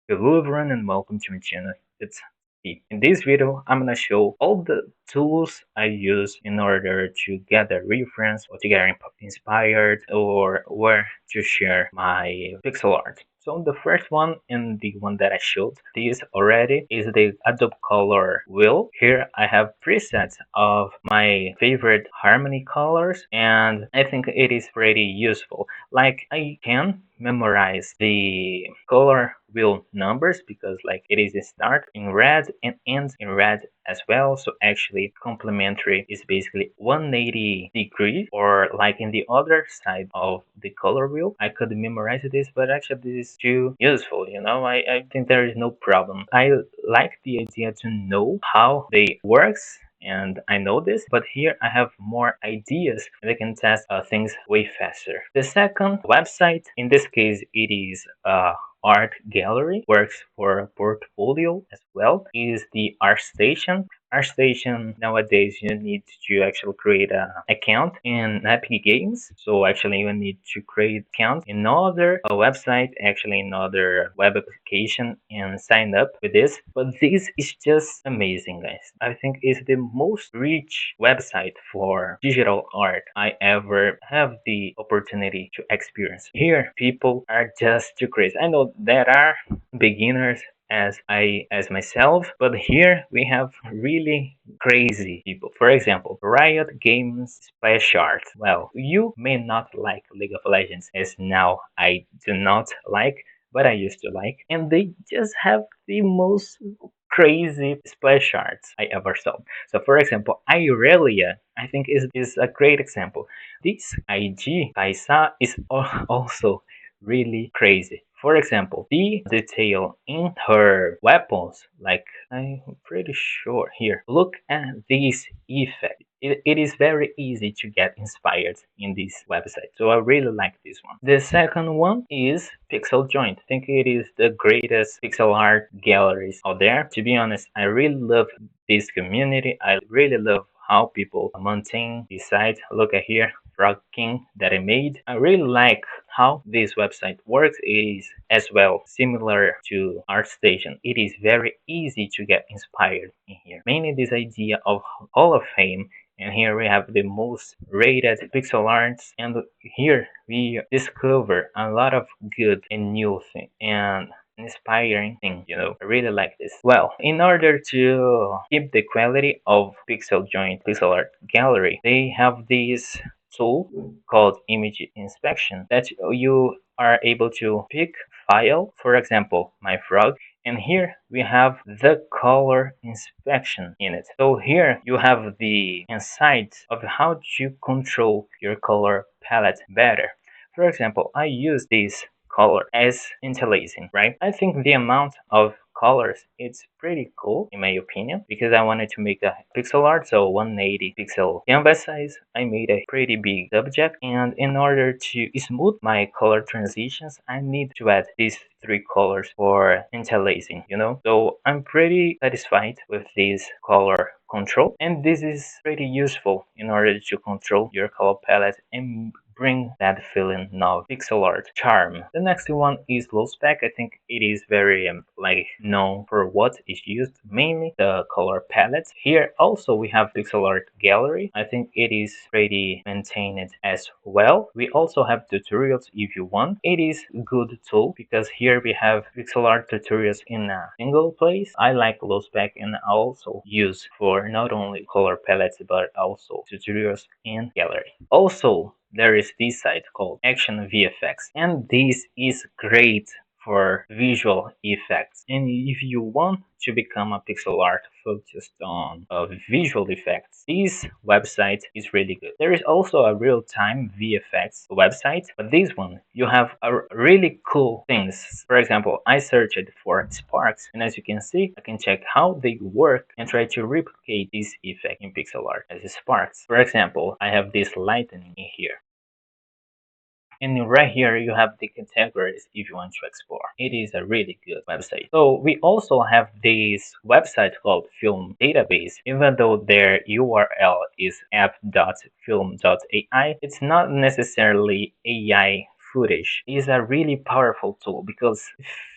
Hello everyone and welcome to my channel. It's Pete. In this video, I'm gonna show all the tools I use in order to get a reference or to get inspired or where to share my pixel art. So the first one and the one that I showed this already is the Adobe color wheel. Here I have presets of my favorite harmony colors and I think it is pretty useful. Like I can memorize the color wheel numbers because like it is a start in red and ends in red as well. So actually complementary is basically 180 degrees, or like in the other side of the color wheel. I could memorize this, but actually this is too useful, I think there is no problem. I like the idea to know how they works, and I know this, but here I have more ideas and I can test things way faster. The second website, in this case it is art gallery, works for a portfolio as well, is the Artstation. Artstation, nowadays you need to actually create an account in Epic Games. So actually you need to create account in another website, actually another web application, and sign up with this. But this is just amazing, guys. I think it's the most rich website for digital art I ever have the opportunity to experience. Here people are just too crazy. I know there are beginners as myself, but here we have really crazy people. For example, Riot Games Splash Art. Well, you may not like League of Legends, as now I do not like, but I used to like, and they just have the most crazy splash arts I ever saw. So for example, Irelia, I think is a great example. This IG Kaisa is also really crazy. For example, the detail in her weapons, like I'm pretty sure here. Look at this effect. It is very easy to get inspired in this website. So I really like this one. The second one is Pixeljoint. I think it is the greatest pixel art galleries out there. To be honest, I really love this community. I really love how people maintain the site. Look at here, Frog King that I made. I really like how this website works. It is as well similar to Artstation. It is very easy to get inspired in here. Mainly this idea of Hall of Fame, and here we have the most rated pixel arts, and here we discover a lot of good and new things and inspiring thing. I really like this. Well, in order to keep the quality of Pixeljoint pixel art gallery, they have this tool called image inspection that you are able to pick file, for example my frog, and here we have the color inspection in it. So here you have the insights of how to control your color palette better. For example, I use this color as interlacing, right? I think the amount of colors, it's pretty cool in my opinion, because I wanted to make a pixel art, so 180 pixel canvas size. I made a pretty big subject, and in order to smooth my color transitions, I need to add these three colors for interlacing, so I'm pretty satisfied with this color control, and this is pretty useful in order to control your color palette and bring that feeling of pixel art charm. The next one is LOSPEC. I think it is very known for what is used, mainly the color palettes. Here also we have pixel art gallery. I think it is pretty maintained as well. We also have tutorials if you want. It is a good tool because here we have pixel art tutorials in a single place. I like LOSPEC, and I also use for not only color palettes but also tutorials in gallery. Also, there is this site called ActionVFX, and this is great for visual effects. And if you want to become a pixel art focused on visual effects, this website is really good. There is also a real-time VFX website, but this one you have really cool things. For example, I searched for sparks, and as you can see, I can check how they work and try to replicate this effect in pixel art as sparks. For example, I have this lightning in here. And right here you have the categories if you want to explore. It is a really good website. So we also have this website called Film Database. Even though their URL is app.film.ai, it's not necessarily AI footage is a really powerful tool because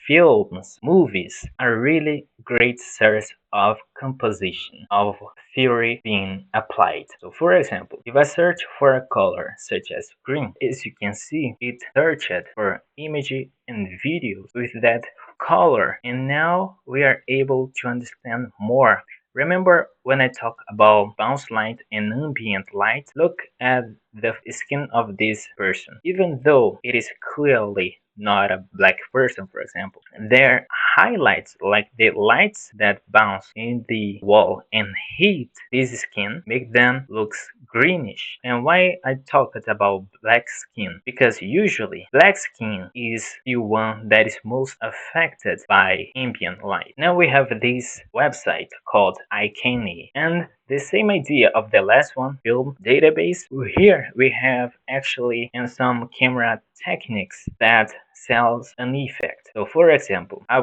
films, movies are really great source of composition, of theory being applied. So for example, if I search for a color such as green, as you can see, it searched for image and videos with that color, and now we are able to understand more. Remember when I talk about bounce light and ambient light? Look at the skin of this person. Even though it is clearly not a black person, for example, their highlights, like the lights that bounce in the wall and hit this skin, make them looks greenish. And why I talked about black skin? Because usually black skin is the one that is most affected by ambient light. Now we have this website called EYECANDY, and the same idea of the last one, film database. Here we have actually in some camera techniques that sells an effect. So for example, I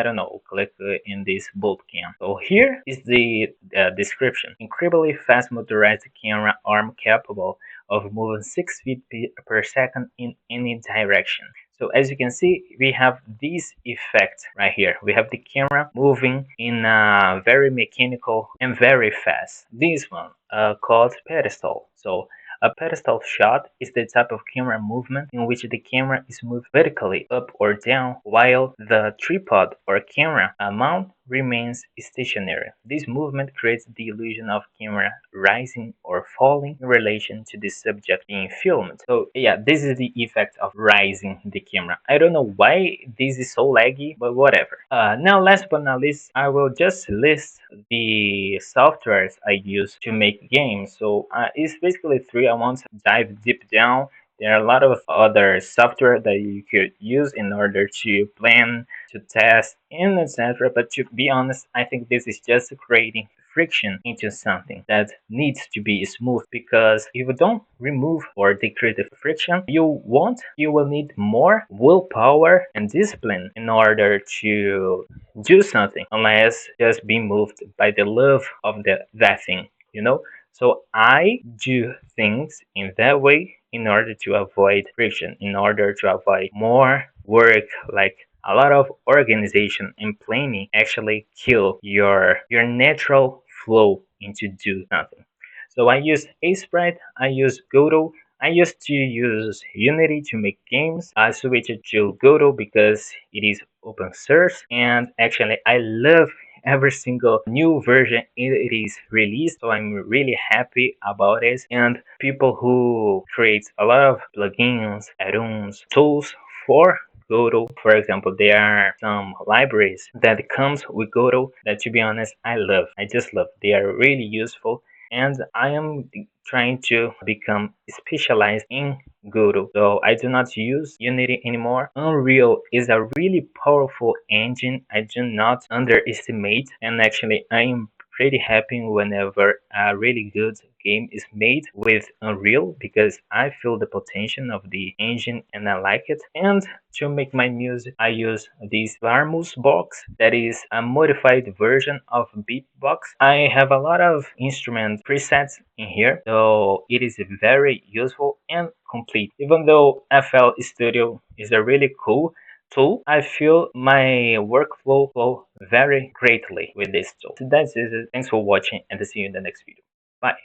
don't know, click in this bolt cam. So here is the description. Incredibly fast motorized camera arm capable of moving 6 feet per second in any direction. So as you can see, we have this effect right here. We have the camera moving in a very mechanical and very fast. This one called pedestal. So a pedestal shot is the type of camera movement in which the camera is moved vertically up or down while the tripod or camera mount remains stationary. This movement creates the illusion of camera rising or falling in relation to the subject being filmed. So yeah, this is the effect of rising the camera. I don't know why this is so laggy, but whatever. Now last but not least, I will just list the softwares I use to make games. So it's basically three. I won't dive deep down. There are a lot of other software that you could use in order to plan, to test, and etc. But to be honest, I think this is just creating friction into something that needs to be smooth, because if you don't remove or decrease the friction, you will need more willpower and discipline in order to do something, unless just be moved by the love of that thing, you know. So I do things in that way in order to avoid friction, in order to avoid more work. Like a lot of organization and planning actually kill your natural flow into do something. So I use Aseprite, I use Godot. I used to use Unity to make games. I switched to Godot because it is open source, and actually I love every single new version it is released, so I'm really happy about it. And people who create a lot of plugins, add-ons, tools for Godot, for example, there are some libraries that comes with Godot that, to be honest, I just love. They are really useful, and I am trying to become specialized in Godot. So I do not use Unity anymore. Unreal is a really powerful engine I do not underestimate, and actually I am pretty happy whenever a really good game is made with Unreal, because I feel the potential of the engine and I like it. And to make my music, I use this Slarmoo box that is a modified version of Beatbox. I have a lot of instrument presets in here, so it is very useful and complete. Even though FL Studio is a really cool tool, I feel my workflow flow very greatly with this tool. So that's it. Thanks for watching, and see you in the next video. Bye.